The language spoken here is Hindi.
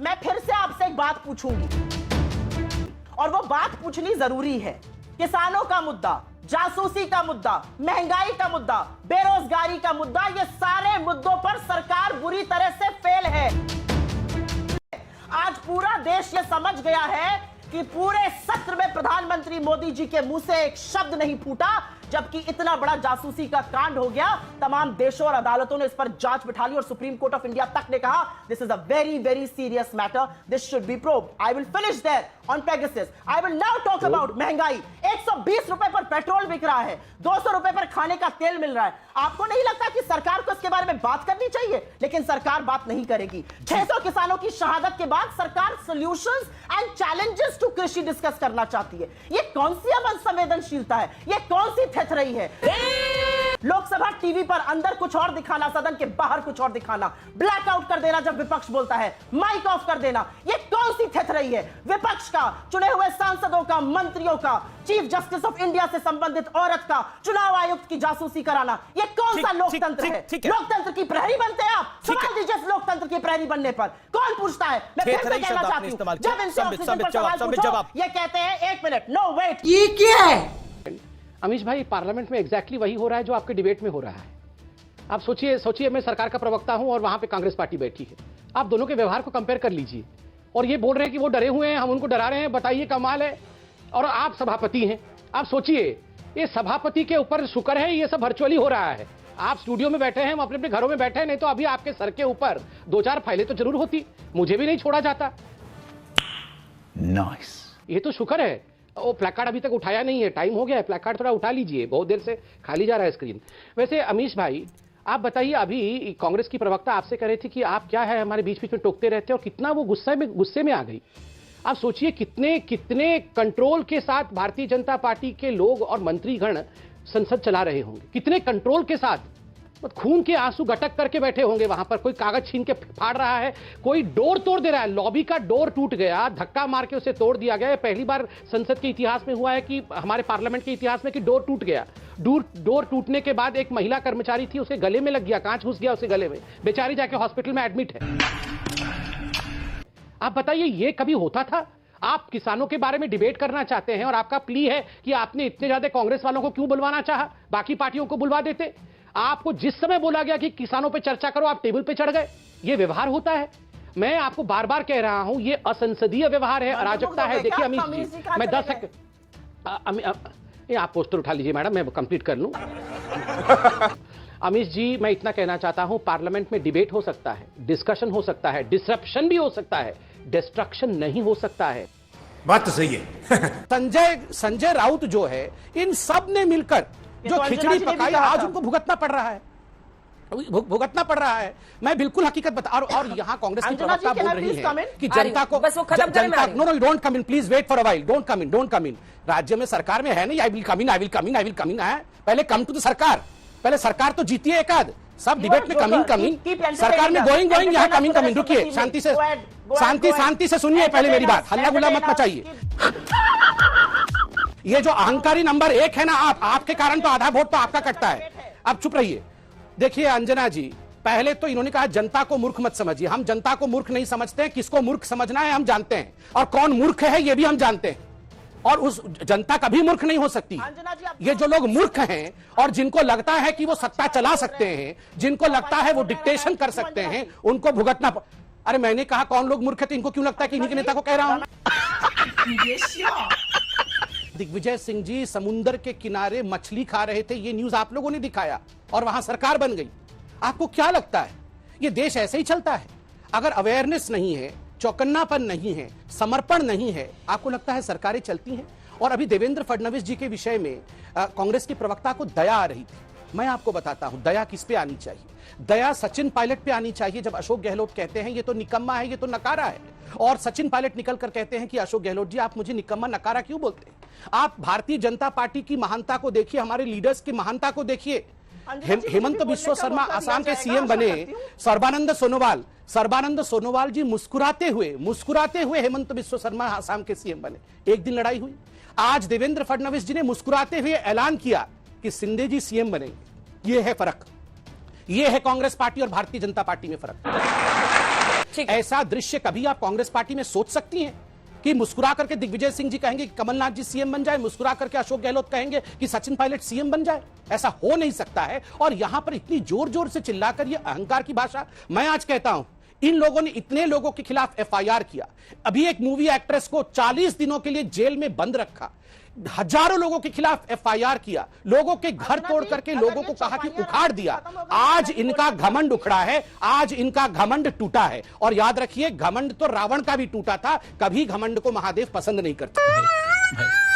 मैं फिर से आपसे एक बात पूछूंगी और वो बात पूछनी जरूरी है। किसानों का मुद्दा, जासूसी का मुद्दा, महंगाई का मुद्दा, बेरोजगारी का मुद्दा, ये सारे मुद्दों पर सरकार बुरी तरह से फेल है। आज पूरा देश ये समझ गया है कि पूरे सत्र में प्रधानमंत्री मोदी जी के मुंह से एक शब्द नहीं फूटा, जबकि इतना बड़ा जासूसी का कांड हो गया। तमाम देशों और अदालतों ने इस पर जांच बिठा ली और सुप्रीम कोर्ट ऑफ इंडिया तक ने कहा this is a very very serious matter, this should be probed. I will finish there on Pegasus. I will now talk about महंगाई। 120 रुपए पर पेट्रोल बिक रहा है, 200 रुपए पर खाने का तेल मिल रहा है। आपको नहीं लगता कि सरकार को इसके बारे में बात करनी चाहिए? लेकिन सरकार बात नहीं करेगी। 600 किसानों की शहादत के बाद सरकार सॉल्यूशंस एंड चैलेंजेस टू कृषि डिस्कस करना चाहती है। ये कौन सी अमन संवेदनशीलता है? ये कौन सी थेथ रही है? लोकसभा टीवी पर अंदर कुछ और दिखाना, सदन के बाहर कुछ और दिखाना, ब्लैकआउट कर देना जब विपक्ष बोलता है, माइक ऑफ कर देना, ये कौन सी थेथ रही है? विपक्ष का, चुने हुए सांसदों का, मंत्रियों का, चीफ जस्टिस ऑफ इंडिया से संबंधित औरत का, चुनाव आयुक्त की जासूसी कराना, ये कौन सा लोकतंत्र है? लोकतंत्र की प्रहरी बनते हैं आप? सवाल दीजिए इस लोकतंत्र की प्रहरी बनने पर। कौन पूछता है? मैं फिर से कहना चाहती हूं, जब इनसे ऑक्सीजन पर सवाल पूछो, ये कहते हैं 1 मिनट, नो वेट। ये क्या है? अमीश भाई, पार्लियामेंट में एग्जैक्टली वही हो रहा है जो आपके डिबेट में हो रहा है। आप सोचिए मैं सरकार का प्रवक्ता हूं और वहां पे कांग्रेस पार्टी बैठी है। आप दोनों के व्यवहार को कंपेयर कर लीजिए और ये बोल रहे हैं कि वो डरे हुए हैं, हम उनको डरा रहे हैं, बताइए कमाल है। और आप सभापति हैं, आप सोचिए ये सभापति के ऊपर शुक्र है ये सब वर्चुअली हो रहा है। आप स्टूडियो में बैठे हैं, हम अपने अपने घरों में बैठे हैं, नहीं तो अभी आपके सर के ऊपर 2-4 फाइलें तो जरूर होती, मुझे भी नहीं छोड़ा जाता। नाइस। ये तो शुक्र है। वो प्लैकार्ड अभी तक उठाया नहीं है, टाइम हो गया है, प्लैकार्ड थोड़ा उठा लीजिए, बहुत देर से खाली जा रहा है स्क्रीन। वैसे अमीश भाई, आप बताइए, अभी कांग्रेस की प्रवक्ता आपसे कह रही थी कि आप क्या है हमारे बीच बीच में टोकते रहते हैं, और कितना वो गुस्से में आ गई। आप सोचिए कितने कंट्रोल के साथ भारतीय जनता पार्टी के लोग और मंत्रीगण संसद चला रहे होंगे, कितने कंट्रोल के साथ, खून के आंसू गटक करके बैठे होंगे वहां पर। कोई कागज छीन के फाड़ रहा है, कोई डोर तोड़ दे रहा है, लॉबी का डोर टूट गया, धक्का मार के उसे तोड़ दिया गया। पहली बार संसद के इतिहास में हुआ है कि हमारे पार्लियामेंट के इतिहास में कि डोर टूट गया। डोर टूटने के बाद एक महिला कर्मचारी थी, उसके गले में लग गया, कांच घुस गया उसके गले में, बेचारी जाके हॉस्पिटल में एडमिट है। आप बताइए ये कभी होता था? आप किसानों के बारे में डिबेट करना चाहते हैं और आपका प्ली है कि आपने इतने ज्यादा कांग्रेस वालों को क्यों बुलवाना चाहा, बाकी पार्टियों को बुलवा देते। आपको जिस समय बोला गया कि किसानों पे चर्चा करो, आप टेबल पे चढ़ गए। ये व्यवहार होता है। मैं आपको बार बार कह रहा हूं, ये असंसदीय व्यवहार है, अराजकता है। देखिए अमीश जी, मैं 10 सेकंड, आप पोस्टर उठा लीजिए मैडम, मैं कंप्लीट कर लूं। अमीश जी, मैं इतना कहना चाहता हूं, पार्लियामेंट में डिबेट हो सकता है, डिस्कशन हो सकता है, डिसरप्शन भी हो सकता है, डिस्ट्रक्शन नहीं हो सकता है। बात तो सही है। संजय राउत जो है, इन सब ने मिलकर जो खिचड़ी पकाई, आज उनको भुगतना पड़ रहा है। मैं बिल्कुल हकीकत बता, और यहाँ कांग्रेस की प्रवक्ता बोल रही है कि जनता को, no don't come in, please wait for a while, don't come in. राज्य में सरकार में है नहीं, आई विल कम इन है। पहले कम टू द सरकार, पहले सरकार तो जीती है एक आध, सब डिबेट में कम इन, सरकार में गोइंग यहाँ कम इन। रुकिए, शांति से सुनिए पहले मेरी बात, हल्ला गुल्ला मत मचाइए। ये जो अहंकारी नंबर 1 है ना, आपके कारण तो आधा वोट तो आपका कटता है। अब चुप रहिए। देखिए अंजना जी, पहले तो इन्होंने कहा जनता को मूर्ख मत समझिए। हम जनता को मूर्ख नहीं समझते हैं, किसको मूर्ख समझना है हम जानते हैं, और कौन मूर्ख है ये भी हम जानते हैं, और उस जनता कभी मूर्ख नहीं हो सकती। ये जो लोग मूर्ख हैं और जिनको लगता है कि वो सत्ता चला सकते हैं, जिनको लगता है वो डिक्टेशन कर सकते हैं, उनको भुगतना। अरे मैंने कहा कौन लोग मूर्ख है, तो इनको क्यों लगता है कि इन्हीं के नेता को कह रहा हूं। दिग्विजय सिंह जी समुंदर के किनारे मछली खा रहे थे, ये न्यूज आप लोगों ने दिखाया, और वहां सरकार बन गई। आपको क्या लगता है ये देश ऐसे ही चलता है? अगर अवेयरनेस नहीं है, चौकन्नापन नहीं है, समर्पण नहीं है, आपको लगता है सरकारें चलती हैं? और अभी देवेंद्र फडणवीस जी के विषय में कांग्रेस की प्रवक्ता को दया आ रही थी। मैं आपको बताता हूं दया किस पे आनी चाहिए। दया सचिन पायलट पे आनी चाहिए। जब अशोक गहलोत कहते हैं ये तो निकम्मा है, ये तो नकारा है, और सचिन पायलट निकल कर कहते हैं कि अशोक गहलोत जी आप मुझे निकम्मा नकारा क्यों बोलते हैं? आप भारतीय जनता पार्टी की महानता को देखिए, हमारे लीडर्स की महानता को देखिए। हेमंत बिस्वा शर्मा आसाम के सीएम बने, सर्बानंद सोनोवाल जी मुस्कुराते हुए हेमंत बिस्वा शर्मा आसाम के सीएम बने। एक दिन लड़ाई हुई। आज देवेंद्र फडणवीस जी ने मुस्कुराते हुए ऐलान किया कि शिंदे जी सीएम बनेंगे। यह है फर्क, यह है कांग्रेस पार्टी और भारतीय जनता पार्टी में फर्क। ठीक है। ऐसा दृश्य कभी आप कांग्रेस पार्टी में सोच सकती हैं कि मुस्कुरा करके दिग्विजय सिंह जी कहेंगे कि कमलनाथ जी सीएम बन जाए, मुस्कुरा करके अशोक गहलोत कहेंगे कि सचिन पायलट सीएम बन जाए? ऐसा हो नहीं सकता है। और यहां पर इतनी जोर जोर से चिल्लाकर ये अहंकार की भाषा, मैं आज कहता हूं इन लोगों ने इतने लोगों के खिलाफ एफआईआर किया, अभी एक मूवी एक्ट्रेस को 40 दिनों के लिए जेल में बंद रखा, हजारों लोगों के खिलाफ एफआईआर किया, लोगों के घर तोड़ करके लोगों को कहा कि उखाड़ दिया। आज इनका घमंड उखड़ा है, आज इनका घमंड टूटा है। और याद रखिए, घमंड तो रावण का भी टूटा था, कभी घमंड को महादेव पसंद नहीं करते।